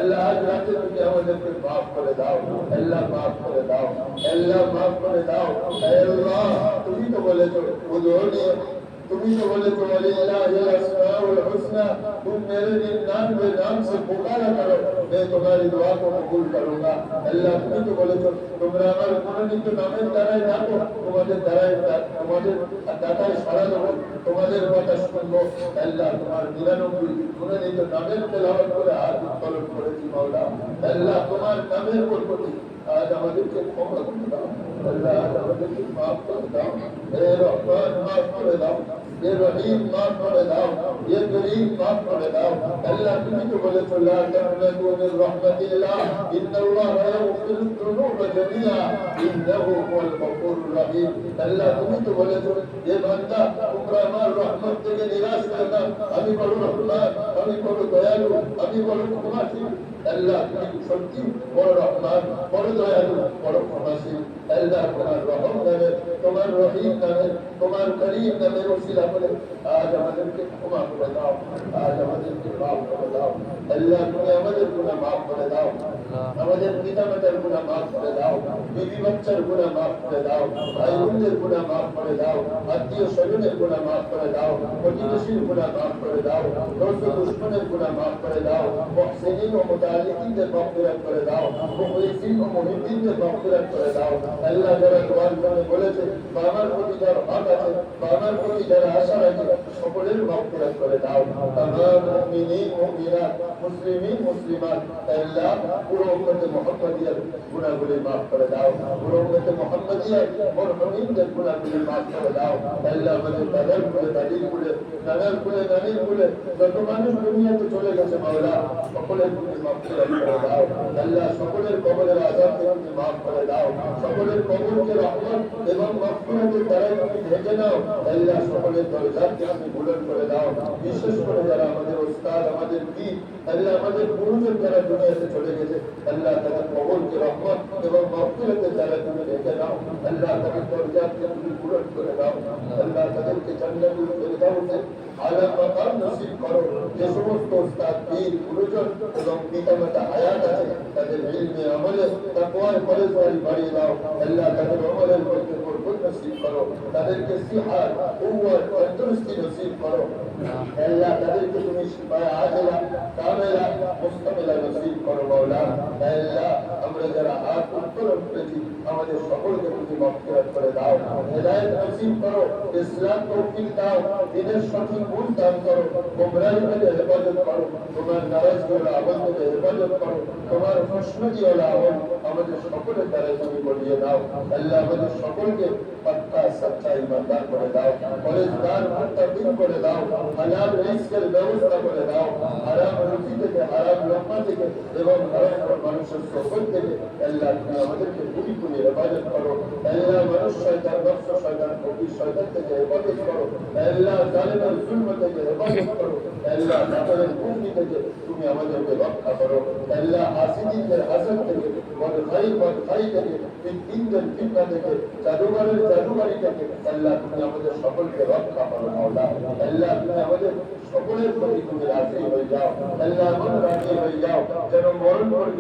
আল্লাহ আজ রাতে তুমি আমাদেরকে মাফ করে দাও, আল্লাহ মাফ করে দাও, আল্লাহ মাফ করে দাও। আল্লাহ তুমি তো বলেছো উদুনি, তুমি तो बोले तो वलिल्लाहिल अस्माउल हुस्ना, तुम मेरे 99 नाम से पुकारा करो, मैं तुम्हारी दुआ को कबूल करूंगा। अल्लाह তুমি তো বলেছো তোমরা আমার মনোনীত নামের দ্বারাই ডাকো, তোমাদের দ্বারাই তোমাদের ডাকায় সাড়া দেবো, তোমাদের কথা শুনবো। আল্লাহ তোমার 99 মনোনীত নামের তেলাওয়াত করে হাত উত্তোলন করেছি মাওলা। আল্লাহ তোমার নামের বরকতে আজ আমাদেরকে ক্ষমা করে দাও। আল্লাহ আজ আমাদেরকে মাফ করে দাও। হে রহমান মাফ করে দাও, ये रहीम माफ कर दाओ, ये करीम माफ कर दाओ। अल्लाह তুমি তো বলেছো লা তাকনাতু মির রাহমাতিল্লাহ, ইন্নাল্লাহা ইয়াগফিরুদ যুনুবা জামিআ, ইন্নাহু হুয়াল গফুরুর রহিম। আল্লাহ তুমি তো বলেছো এ বান্দা তোমরা আমার রহমত থেকে নিরাশ করো না, আমি বড় রহমান, আমি বড় দয়ালু, আমি বড় ক্ষমাশীল। আল্লাহ তুমি সত্যি বড় রহমান, বড় দয়ালু, বড় ক্ষমাশীল। আল্লাহ তোমার রহম নামে, তোমার রহিম নামে, তোমার করিম নামে ওসিলা করে আজ আমাদেরকে ক্ষমা করে দাও, আজ আমাদেরকে মাফ করে দাও। আল্লাহ তুমি আমাদের গুনাহ মাফ করে দাও, আমাদের পিতা মাতার গুনাহ মাফ করে দাও, বিবি বাচ্চার গুনাহ মাফ করে দাও, ভাই বোনদের গুনাহ মাফ করে দাও, আত্মীয় স্বজনের গুনাহ মাফ করে দাও, প্রতিবেশীর গুনাহ মাফ করে দাও, দোস্ত দুশমনের গুনাহ মাফ করে দাও, মুহসিনিন ও মুতাআল্লিকিনদের মাগফিরাত করে দাও, মুখলিসিন ও মুহিব্বিনদের মাগফিরাত করে দাও। আল্লাহ যারা তোমার জন্য বলেছে বা আমার প্রতি যার হক আছে বা আমার প্রতি যারা আশা রাখে সকলের মাগফিরাত করে দাও। তামাম মুমিনিন মুমিনাত, মুসলিমিন মুসলিমাত, আল্লাহ পুরো উম্মতে মুহাম্মাদিয়ার গুনাহগুলি মাফ করে দাও, পুরো উম্মতে মুহাম্মাদিয়ার মুরহামিনদের গুনাহগুলি মাফ করে দাও। আল্লাহ আমাদের দাদার কুলে, দাদির কুলে, নানার কুলে, নানির কুলে যত মানুষ দুনিয়াতে চলে গেছে মাওলা সকলের তুমি মাগফিরাত করে দাও। আল্লাহ সকলের কবরের আযাব থেকে তুমি মাফ করে দাও, সকলের কবরকে রহমত এবং মাগফিরাতের দ্বারা তুমি ঢেকে নাও। আল্লাহ সকলের দরজাকে তুমি বুলন্দ করে দাও। বিশেষ করে যারা আমাদের উস্তাদ, আমাদের পীর, আল্লাহ আমাদের গুরুজন যারা দুনিয়াতে চলে গেছে, আল্লাহ তাদের কবরকে রহমত এবং মাগফিরাতের দ্বারা তুমি ঢেকে নাও। আল্লাহ তাদের দরজাকে তুমি বুলন্দ করে দাও। আল্লাহ তাদেরকে জান্নাতুল ফিরদাউসে আলা মাকাম নসিব করো। যে সমস্ত উস্তাদ, পীর, গুরুজন এবং পিতামাতা হায়াত আছে তাদের ইলমে আমলে তাকওয়ার পরহেজগারি বাড়িয়ে দাও। আল্লাহ তাদের আমলের মধ্যে বরকত নসিব করো, তাদেরকে সিহাত, কুওয়াত, তন্দুরুস্তি নসিব করো। আল্লাহ তাদেরকে তুমি শিফায়ে আজিলা, কামিলা, মুস্তামিলা নসিব করো মাওলা। আল্লাহ আমরা যারা হাত উত্তোলন করেছি আমাদের সকলকে তুমি মাগফিরাত করে দাও, হেদায়েত নসিব করো, ইসলাম তৌফিক দাও, দ্বীনের সঠিক বুঝ দান করো, গোমরাহি থেকে হেফাজত করো, তোমার নারাজগিওয়ালা আমল থেকে হেফাজত করো, তোমার খুশনুদিওয়ালা আমল আমাদের সকলের দ্বারা তুমি করিয়ে দাও। আল্লাহ আমাদের সকলকে পাক্কা সচ্চা ঈমানদার করে দাও, পরেজগার মুত্তাকিন করে দাও, হালাল রিজকের ব্যবস্থা করে দাও, হারাম রুজি থেকে, হারাম লোকমা থেকে এবং হারাম মানুষের সোহবত থেকে আল্লাহ তুমি আমাদেরকে পুরি হেফাজত করো। আল্লাহ মানুষ শয়তান, নফস শয়তান, ফকির শয়তান থেকে হেফাজত করো। আল্লাহ জালেমের জুলম থেকে হেফাজত করো। আল্লাহ কাফেরের কুফরি থেকে তুমি আমাদেরকে রক্ষা করো। আল্লাহ হাসিদিনদের হাসদ থেকে, বদখাই থেকে, ফিতনাদের ফিতনা থেকে, জাদুঘরের জাদুঘরি থেকে আল্লাহ তুমি আমাদের সকলকে রক্ষা করো মাওলা। আল্লাহ তুমি আমাদের সকলের প্রতি তুমি রাজি হয়ে যাও। আল্লাহ রাজি হয়ে যাও যেন মরণ পর্যন্ত